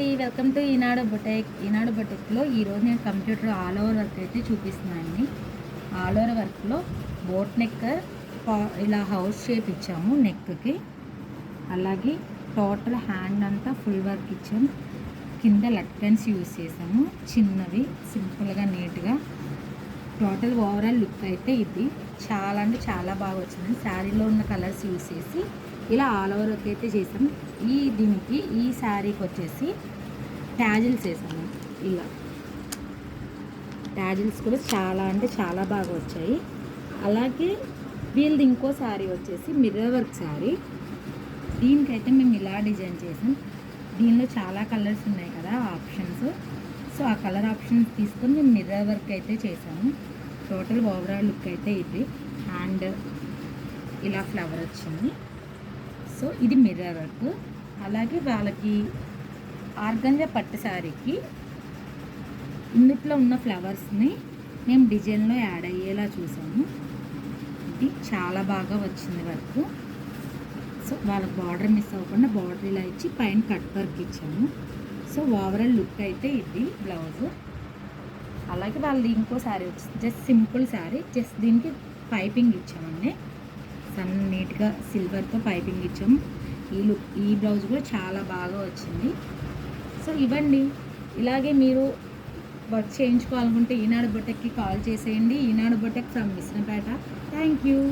అండి, welcome to ఈనాడు బొటెక్లో ఈరోజు నేను కంప్యూటర్ ఆల్ ఓవర్ వర్క్ అయితే చూపిస్తున్నానండి. ఆల్ ఓవర్ వర్క్లో బోట్ నెక్ ఇలా హౌస్ షేప్ ఇచ్చాము నెక్కి. అలాగే టోటల్ హ్యాండ్ అంతా ఫుల్ వర్క్ ఇచ్చాము. కింద లట్కన్స్ యూజ్ చేసాము, చిన్నవి సింపుల్గా నీట్గా. టోటల్ ఓవరాల్ లుక్ అయితే ఇది చాలా అంటే చాలా బాగా వచ్చింది. శారీలో ఉన్న కలర్స్ యూజ్ చేసి ఇలా ఆల్ ఓవర్ వర్క్ అయితే చేసాము. దీనికి ఈ శారీకి వచ్చేసి ట్యాజిల్స్ వేసాము. ఇలా ట్యాజిల్స్ కూడా చాలా అంటే చాలా బాగా వచ్చాయి. అలాగే వీళ్ళది ఇంకో శారీ వచ్చేసి మిర్రర్ వర్క్ శారీ. దీనికైతే మేము ఇలా డిజైన్ చేసాం. దీనిలో చాలా కలర్స్ ఉన్నాయి కదా ఆప్షన్స్. సో ఆ కలర్ ఆప్షన్స్ తీసుకొని మేము మిర్రర్ వర్క్ అయితే చేసాము. టోటల్ ఓవరాల్ లుక్ అయితే ఇది. హ్యాండ్ ఇలా ఫ్లవర్ వచ్చింది. సో ఇది మిర్రర్ వర్క్. అలాగే వాళ్ళకి ఆర్గంజా పట్టు శారీకి ఇందుట్లో ఉన్న ఫ్లవర్స్ని మేము డిజైన్లో యాడ్ అయ్యేలా చూసాము. ఇది చాలా బాగా వచ్చింది వర్క్. సో వాళ్ళకి బార్డర్ మిస్ అవ్వకుండా బార్డర్ ఇలా ఇచ్చి పైన కట్ వర్క్ ఇచ్చాము. సో ఓవరాల్ లుక్ అయితే ఇది బ్లౌజ్. అలాగే వాళ్ళది ఇంకో శారీ వచ్చింది, జస్ట్ సింపుల్ శారీ. జస్ట్ దీనికి పైపింగ్ ఇచ్చామండి. నీట్గా సిల్వర్తో పైపింగ్ ఇచ్చాము. ఈ బ్లౌజ్ కూడా చాలా బాగా వచ్చింది. సో ఇవ్వండి, ఇలాగే మీరు వర్క్ చేయించుకోవాలనుకుంటే ఈనాడు బొటెక్కి కాల్ చేసేయండి. Eenadu boutique from Vishnupeta. Thank you.